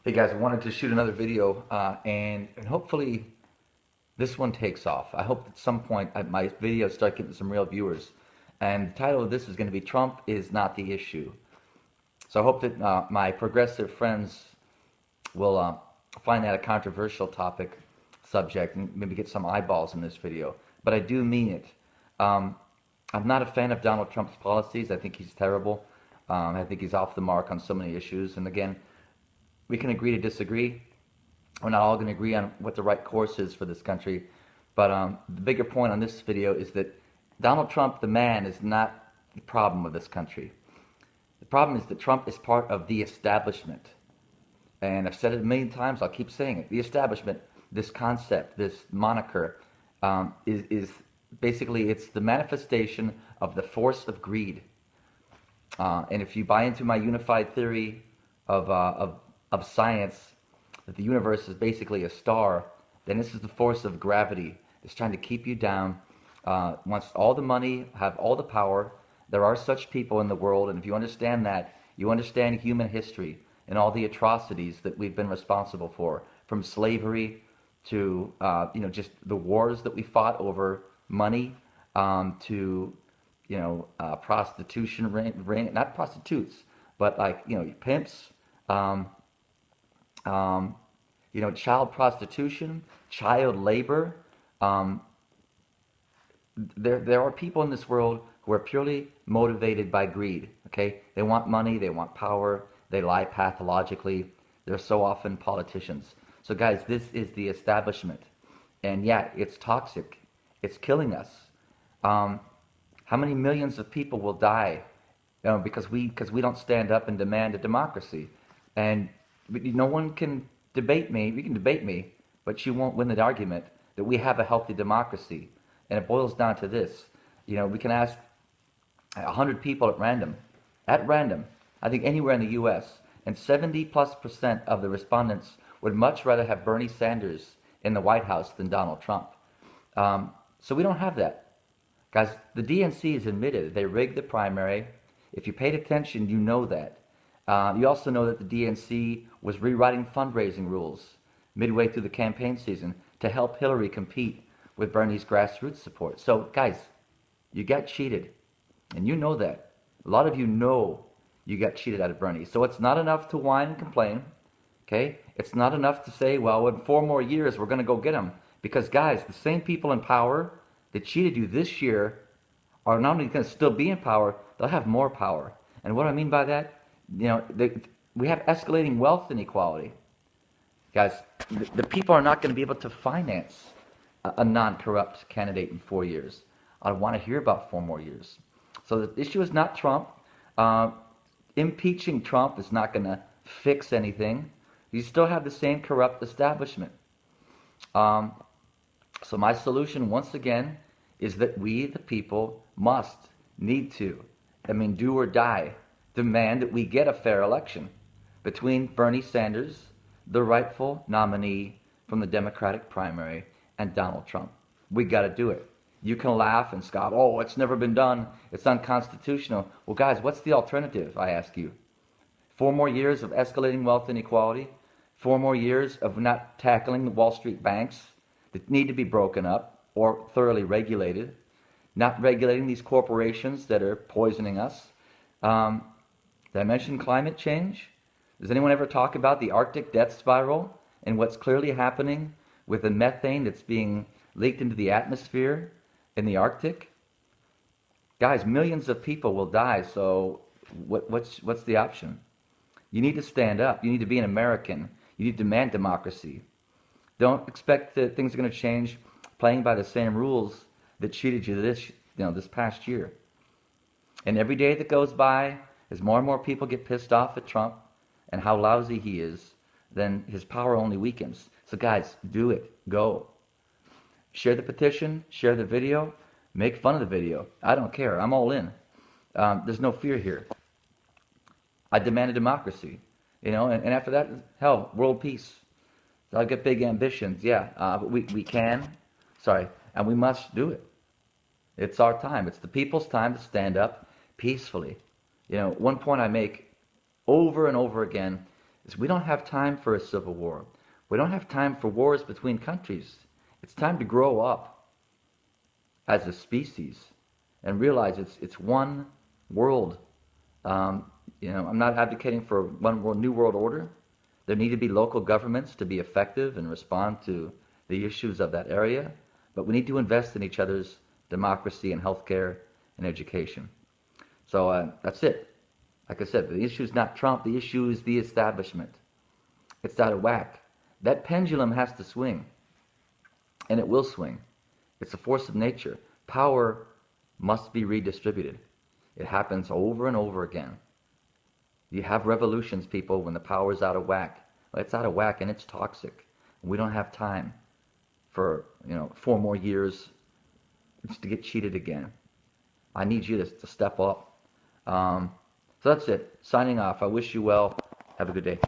Hey guys, I wanted to shoot another video and hopefully this one takes off. I hope at some point my videos start getting some real viewers. And the title of this is going to be Trump is not the issue. So I hope that my progressive friends will find that a controversial subject and maybe get some eyeballs in this video. But I do mean it. Um, I'm not a fan of Donald Trump's policies. I think he's terrible. I think he's off the mark on so many issues. And again, we can agree to disagree. We're not all going to agree on what the right course is for this country. But the bigger point on this video is that Donald Trump, the man, is not the problem of this country. The problem is that Trump is part of the establishment. And I've said it a million times, I'll keep saying it. The establishment, this concept, this moniker, is basically, it's the manifestation of the force of greed. And if you buy into my unified theory of science, that the universe is basically a star, then this is the force of gravity that's trying to keep you down. Wants all the money, have all the power. There are such people in the world, and if you understand that, you understand human history and all the atrocities that we've been responsible for, from slavery to just the wars that we fought over money, to prostitution, not prostitutes, but pimps. Child prostitution, child labor. There are people in this world who are purely motivated by greed. Okay, they want money, they want power, they lie pathologically. They're so often politicians. So guys, this is the establishment, and yeah, it's toxic. It's killing us. How many millions of people will die, because we don't stand up and demand a democracy? And no one can debate me. You can debate me, but you won't win the argument that we have a healthy democracy. And it boils down to this. We can ask 100 people at random, I think anywhere in the U.S., and 70+% of the respondents would much rather have Bernie Sanders in the White House than Donald Trump. So we don't have that. Guys, the DNC has admitted they rigged the primary. If you paid attention, you know that. You also know that the DNC was rewriting fundraising rules midway through the campaign season to help Hillary compete with Bernie's grassroots support. So, guys, you got cheated, and you know that. A lot of you know you got cheated out of Bernie. So it's not enough to whine and complain, okay? It's not enough to say, well, in 4 more years, we're going to go get him. Because, guys, the same people in power that cheated you this year are not only going to still be in power, they'll have more power. And what I mean by that, we have escalating wealth inequality. Guys, the people are not going to be able to finance a non-corrupt candidate in 4 years. I want to hear about 4 more years. So the issue is not Trump. Impeaching Trump is not going to fix anything. You still have the same corrupt establishment. So my solution, once again, is that we, the people, need to, do or die, demand that we get a fair election between Bernie Sanders, the rightful nominee from the Democratic primary, and Donald Trump. We got to do it. You can laugh and scoff, oh, it's never been done, it's unconstitutional. Well, guys, what's the alternative, I ask you? 4 more years of escalating wealth inequality, 4 more years of not tackling the Wall Street banks that need to be broken up or thoroughly regulated, not regulating these corporations that are poisoning us. Did I mention climate change? Does anyone ever talk about the Arctic death spiral and what's clearly happening with the methane that's being leaked into the atmosphere in the Arctic? Guys, millions of people will die, so what's the option? You need to stand up. You need to be an American. You need to demand democracy. Don't expect that things are going to change playing by the same rules that cheated you this past year. And every day that goes by, as more and more people get pissed off at Trump and how lousy he is, then his power only weakens. So guys, do it. Go. Share the petition, share the video, make fun of the video. I don't care. I'm all in. There's no fear here. I demand a democracy, and after that, hell, world peace. So I've got big ambitions, yeah, but we can, and we must do it. It's our time. It's the people's time to stand up peacefully. One point I make over and over again is we don't have time for a civil war. We don't have time for wars between countries. It's time to grow up as a species and realize it's one world. I'm not advocating for one world, new world order. There need to be local governments to be effective and respond to the issues of that area, but we need to invest in each other's democracy and healthcare and education. So that's it. Like I said, the issue is not Trump. The issue is the establishment. It's out of whack. That pendulum has to swing, and it will swing. It's a force of nature. Power must be redistributed. It happens over and over again. You have revolutions, people, when the power is out of whack. Well, it's out of whack and it's toxic. We don't have time for 4 more years just to get cheated again. I need you to step up. So that's it. Signing off. I wish you well. Have a good day.